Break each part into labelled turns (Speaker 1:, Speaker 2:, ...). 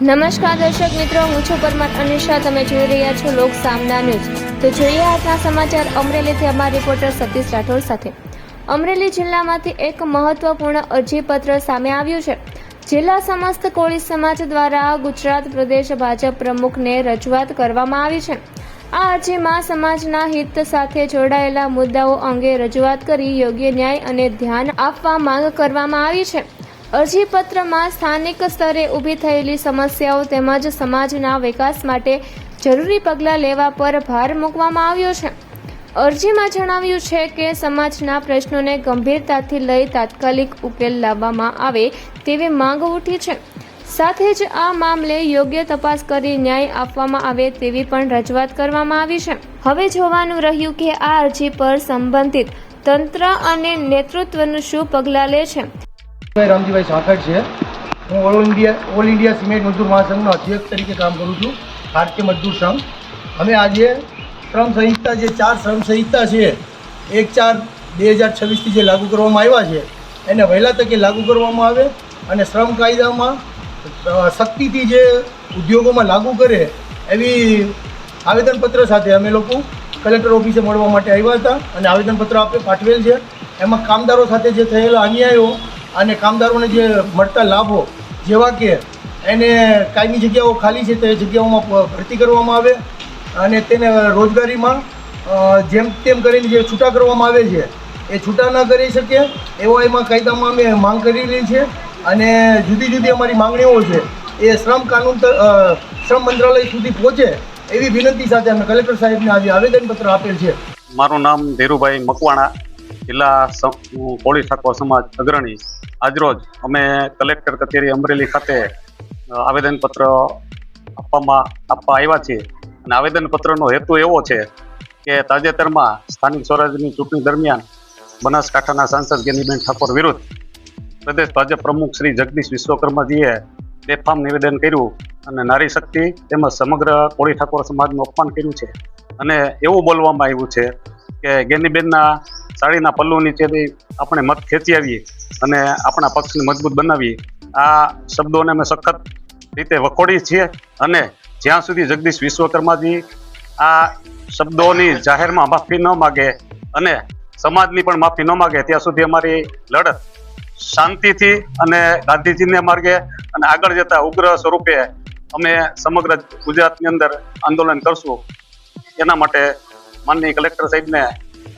Speaker 1: નમસ્કાર દર્શક મિત્રો, હું છું પરમાર અનિશા. તમે જોઈ રહ્યા છો લોક સામના ન્યૂઝ. તો જોઈએ આજના સમાચાર અમરેલીથી અમારા રિપોર્ટર સતીશ રાઠોડ સાથે. અમરેલી જિલ્લામાંથી એક મહત્વપૂર્ણ અરજીપત્ર સામે આવ્યું છે. જિલ્લા સમસ્ત કોળી સમાજ દ્વારા ગુજરાત પ્રદેશ ભાજપ પ્રમુખને રજૂઆત કરવામાં આવી છે. આ અરજીમાં સમાજના હિત સાથે જોડાયેલા મુદ્દાઓ અંગે રજૂઆત કરી યોગ્ય ન્યાય અને ધ્યાન આપવા માંગ કરવામાં આવી છે. અરજીપત્રમાં સ્થાનિક સ્તરે ઊભી થયેલી સમસ્યાઓ તેમજ સમાજના વિકાસ માટે જરૂરી પગલાં લેવા પર ભાર મૂકવામાં આવ્યો છે. અરજીમાં જણાવ્યું છે કે સમાજના પ્રશ્નોને ગંભીરતાથી લઈ તાત્કાલિક ઉકેલ લાવવામાં આવે તેવી માંગ ઉઠી છે. સાથે જ આ મામલે યોગ્ય તપાસ કરી ન્યાય આપવામાં આવે તેવી પણ રજૂઆત કરવામાં આવી છે. હવે જોવાનું રહ્યું કે આ અરજી પર સંબંધિત તંત્ર અને નેતૃત્વનું શું પગલાં લે છે.
Speaker 2: રામજીભાઈ સાંકળ છે. હું ઓલ ઇન્ડિયા સિમેન્ટ મજદૂર મહાસંઘનો અધ્યક્ષ તરીકે કામ કરું છું, ભારતીય મજદૂર સંઘ. અમે આજે શ્રમ સંહિતા જે 4 શ્રમ સંહિતા છે 1/4/2026થી જે લાગુ કરવામાં આવ્યા છે એને વહેલા તકે લાગુ કરવામાં આવે અને શ્રમ કાયદામાં સખ્તીથી જે ઉદ્યોગોમાં લાગુ કરે એવી આવેદનપત્ર સાથે અમે લોકો કલેક્ટર ઓફિસે મળવા માટે આવ્યા હતા અને આવેદનપત્ર આપણે પાઠવેલ છે. એમાં કામદારો સાથે જે થયેલા અન્યાયો અને કામદારોને જે મળતા લાભો, જેવા કે એને કાયમી જગ્યાઓ ખાલી છે તે જગ્યાઓમાં ભરતી કરવામાં આવે અને તેને રોજગારીમાં જેમ તેમ કરીને જે છૂટા કરવામાં આવે છે એ છૂટા ન કરી શકે એવો એમાં કાયદામાં અમે માંગ કરેલી છે. અને જુદી જુદી અમારી માંગણીઓ છે એ શ્રમ મંત્રાલય સુધી પહોંચે એવી વિનંતી સાથે અમે કલેક્ટર સાહેબને આજે આવેદનપત્ર આપેલ છે.
Speaker 3: મારું નામ ધીરુભાઈ મકવાણા, જિલ્લા કોળી ઠાકોર સમાજ અગ્રણી. આજરોજ અમે કલેક્ટર કચેરી અમરેલી ખાતે આવેદનપત્ર આપવા આવ્યા છીએ. અને આવેદનપત્રનો હેતુ એવો છે કે તાજેતરમાં સ્થાનિક સ્વરાજ્યની ચૂંટણી દરમિયાન બનાસકાંઠાના સાંસદ ગેનીબેન ઠાકોર વિરુદ્ધ પ્રદેશ ભાજપ પ્રમુખ શ્રી જગદીશ વિશ્વકર્માજીએ બેફામ નિવેદન કર્યું અને નારી શક્તિ તેમજ સમગ્ર કોળી ઠાકોર સમાજનું અપમાન કર્યું છે. અને એવું બોલવામાં આવ્યું છે કે ગેનીબેનના સાડીના પલ્લુ નીચેથી આપણે મત ખેંચી આવીએ અને આપણા પક્ષને મજબૂત બનાવીએ. આ શબ્દોને અમે સખત રીતે વખોડી છીએ અને જ્યાં સુધી જગદીશ વિશ્વકર્માજી આ શબ્દોની જાહેરમાં માફી ન માગે અને સમાજની પણ માફી ન માગે ત્યાં સુધી અમારી લડત શાંતિથી અને ગાંધીજીને માર્ગે અને આગળ જતા ઉગ્ર સ્વરૂપે અમે સમગ્ર ગુજરાતની અંદર આંદોલન કરશું. એના માટે માનનીય કલેક્ટર સાહેબને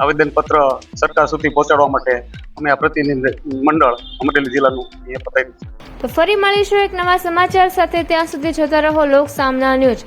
Speaker 3: આવેદનપત્ર સરકાર સુધી પહોંચાડવા માટે અમે આ પ્રતિનિધિ મંડળ અમરેલી જિલ્લાનું એ પતાવ્યું છે.
Speaker 1: તો ફરી મળીશું એક નવા સમાચાર સાથે. ત્યાં સુધી જોતા રહો લોક સામના ન્યૂઝ.